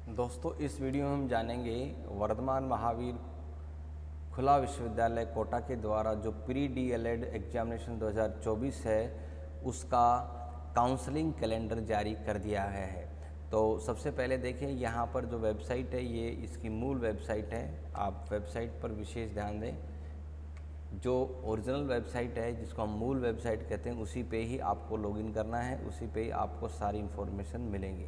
दोस्तों, इस वीडियो में हम जानेंगे वर्धमान महावीर खुला विश्वविद्यालय कोटा के द्वारा जो प्री डीएलएड एग्जामिनेशन 2024 है उसका काउंसलिंग कैलेंडर जारी कर दिया गया है। तो सबसे पहले देखें, यहाँ पर जो वेबसाइट है ये इसकी मूल वेबसाइट है। आप वेबसाइट पर विशेष ध्यान दें। जो ओरिजिनल वेबसाइट है जिसको हम मूल वेबसाइट कहते हैं उसी पे ही आपको लॉगिन करना है, उसी पे ही आपको सारी इन्फॉर्मेशन मिलेंगी।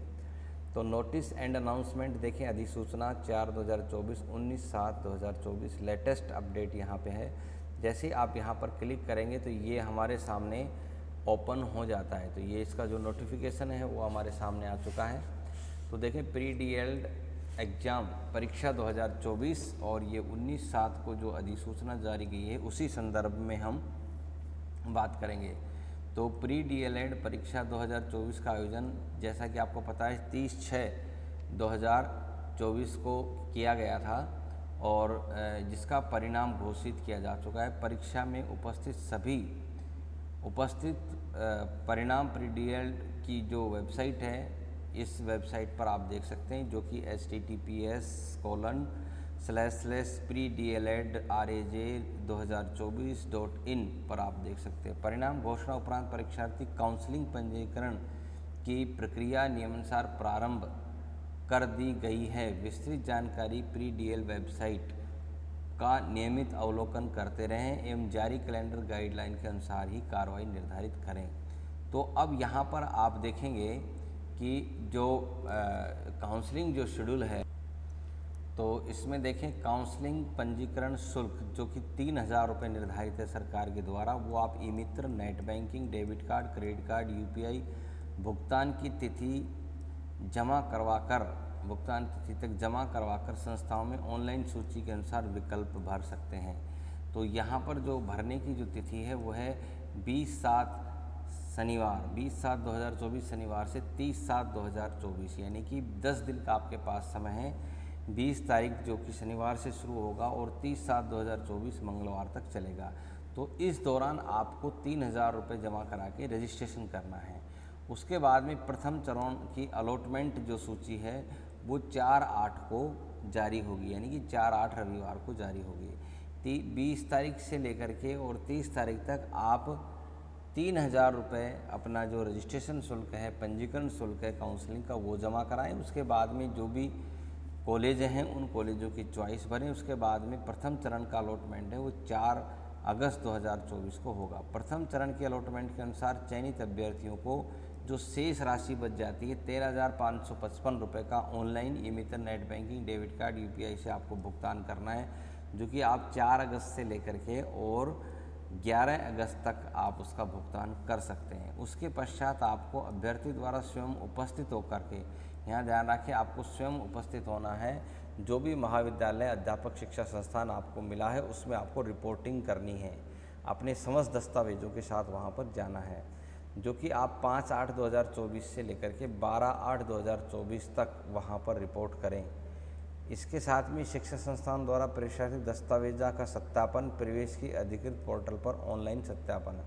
तो नोटिस एंड अनाउंसमेंट देखें, अधिसूचना 4/2024, 19/7/2024 लेटेस्ट अपडेट यहाँ पे है। जैसे आप यहाँ पर क्लिक करेंगे तो ये हमारे सामने ओपन हो जाता है। तो ये इसका जो नोटिफिकेशन है वो हमारे सामने आ चुका है। तो देखें, प्री डीएलएड एग्ज़ाम परीक्षा 2024 और ये 19/7 को जो अधिसूचना जारी की है उसी संदर्भ में हम बात करेंगे। तो प्री डीएलएड परीक्षा 2024 का आयोजन जैसा कि आपको पता है 30/6/2024 को किया गया था और जिसका परिणाम घोषित किया जा चुका है। परीक्षा में उपस्थित परिणाम प्री डीएलएड की जो वेबसाइट है इस वेबसाइट पर आप देख सकते हैं, जो कि https://pre-dled-raj2024.in पर आप देख सकते हैं। परिणाम घोषणा उपरांत परीक्षार्थी काउंसलिंग पंजीकरण की प्रक्रिया नियमानुसार प्रारंभ कर दी गई है। विस्तृत जानकारी प्री डीएल वेबसाइट का नियमित अवलोकन करते रहें एवं जारी कैलेंडर गाइडलाइन के अनुसार ही कार्रवाई निर्धारित करें। तो अब यहाँ पर आप देखेंगे कि जो काउंसलिंग जो शेड्यूल है तो इसमें देखें काउंसलिंग पंजीकरण शुल्क जो कि 3,000 रुपये निर्धारित है सरकार के द्वारा, वो आप eMitra, net banking, debit card, credit card, UPI भुगतान की तिथि भुगतान तिथि तक जमा करवाकर संस्थाओं में ऑनलाइन सूची के अनुसार विकल्प भर सकते हैं। तो यहाँ पर जो भरने की जो तिथि है वो है 20/7 शनिवार से 30/7/2024, यानी कि 10 दिन का आपके पास समय है। 20 तारीख जो कि शनिवार से शुरू होगा और 30/7/2024 मंगलवार तक चलेगा। तो इस दौरान आपको 3,000 रुपये जमा करा के रजिस्ट्रेशन करना है। उसके बाद में प्रथम चरण की अलॉटमेंट जो सूची है वो 4/8 को जारी होगी, यानी कि 4/8 रविवार को जारी होगी। 20 तारीख से लेकर के और 30 तारीख तक आप 3,000 रुपये अपना जो रजिस्ट्रेशन शुल्क है, पंजीकरण शुल्क है काउंसलिंग का, वो जमा कराएं। उसके बाद में जो भी कॉलेज हैं उन कॉलेजों की चॉइस भरें। उसके बाद में प्रथम चरण का अलॉटमेंट है वो 4 अगस्त 2024 को होगा। प्रथम चरण के अलॉटमेंट के अनुसार चयनित अभ्यर्थियों को जो शेष राशि बच जाती है 13,555 रुपये का online eMitra, net banking, debit card, UPI से आपको भुगतान करना है, जो कि आप 4 अगस्त से लेकर के और 11 अगस्त तक आप उसका भुगतान कर सकते हैं। उसके पश्चात आपको अभ्यर्थी द्वारा स्वयं उपस्थित होकर के, यहाँ ध्यान रखें आपको स्वयं उपस्थित होना है, जो भी महाविद्यालय अध्यापक शिक्षा संस्थान आपको मिला है उसमें आपको रिपोर्टिंग करनी है। अपने समस्त दस्तावेजों के साथ वहाँ पर जाना है, जो कि आप 5/8/2024 से लेकर के 12/8/2024 तक वहाँ पर रिपोर्ट करें। इसके साथ में शिक्षा संस्थान द्वारा परीक्षार्थी दस्तावेजा का सत्यापन, प्रवेश की अधिकृत पोर्टल पर ऑनलाइन सत्यापन।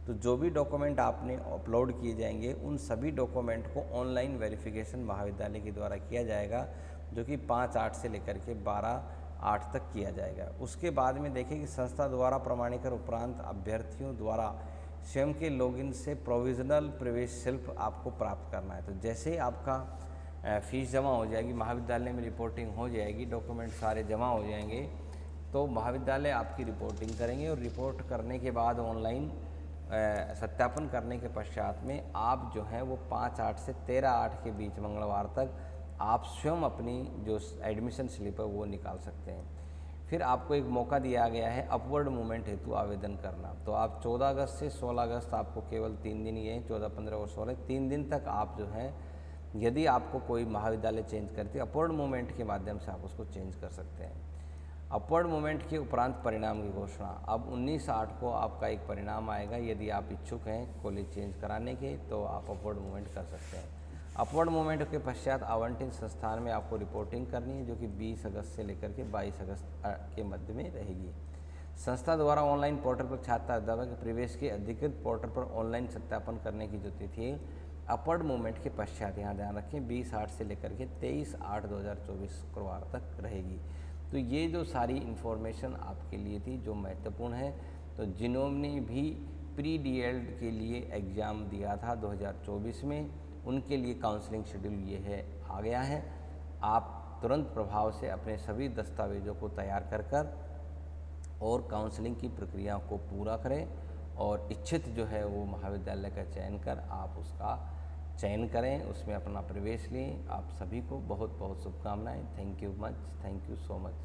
तो जो भी डॉक्यूमेंट आपने अपलोड किए जाएंगे उन सभी डॉक्यूमेंट को ऑनलाइन वेरिफिकेशन महाविद्यालय के द्वारा किया जाएगा, जो कि 5/8 से लेकर के 12/8 तक किया जाएगा। उसके बाद में देखें कि संस्था द्वारा प्रमाणीकरण उपरांत अभ्यर्थियों द्वारा स्वयं के लॉगिन से प्रोविजनल प्रवेश शुल्क आपको प्राप्त करना है। तो जैसे ही आपका फीस जमा हो जाएगी, महाविद्यालय में रिपोर्टिंग हो जाएगी, डॉक्यूमेंट सारे जमा हो जाएंगे, तो महाविद्यालय आपकी रिपोर्टिंग करेंगे और रिपोर्ट करने के बाद ऑनलाइन सत्यापन करने के पश्चात में आप जो है वो 5/8 से 13/8 के बीच मंगलवार तक आप स्वयं अपनी जो एडमिशन स्लिप है वो निकाल सकते हैं। फिर आपको एक मौका दिया गया है अपवर्ड मूवमेंट हेतु आवेदन करना। तो आप 14 अगस्त से 16 अगस्त आपको केवल 3 दिन ये हैं, 14, 15 और 16, 3 दिन तक आप जो है यदि आपको कोई महाविद्यालय चेंज करती है अपवर्ड मूवमेंट के माध्यम से आप उसको चेंज कर सकते हैं। अपवर्ड मूवमेंट के उपरांत परिणाम की घोषणा। अब 19/8 को आपका एक परिणाम आएगा। यदि आप इच्छुक हैं कॉलेज चेंज कराने के तो आप अपवर्ड मूवमेंट कर सकते हैं। अपवर्ड मूवमेंट के पश्चात आवंटित संस्थान में आपको रिपोर्टिंग करनी है, जो कि 20 अगस्त से लेकर के 22 अगस्त के मध्य में रहेगी। संस्था द्वारा ऑनलाइन पोर्टल पर छात्र अध्यापक के प्रवेश के अधिकृत पोर्टल पर ऑनलाइन सत्यापन करने की जो तिथि है अपवर्ड मूवमेंट के पश्चात, यहाँ ध्यान रखें 20/8 से लेकर के 23/8/2024 शुक्रवार तक रहेगी। तो ये जो सारी इन्फॉर्मेशन आपके लिए थी जो महत्वपूर्ण है, तो जिन्होंने भी प्री डीएल्ड के लिए एग्ज़ाम दिया था 2024 में, उनके लिए काउंसलिंग शेड्यूल ये है आ गया है। आप तुरंत प्रभाव से अपने सभी दस्तावेज़ों को तैयार कर और काउंसलिंग की प्रक्रिया को पूरा करें और इच्छित जो है वो महाविद्यालय का चयन कर आप उसका चयन करें, उसमें अपना प्रवेश लें। आप सभी को बहुत बहुत शुभकामनाएं। Thank you so much.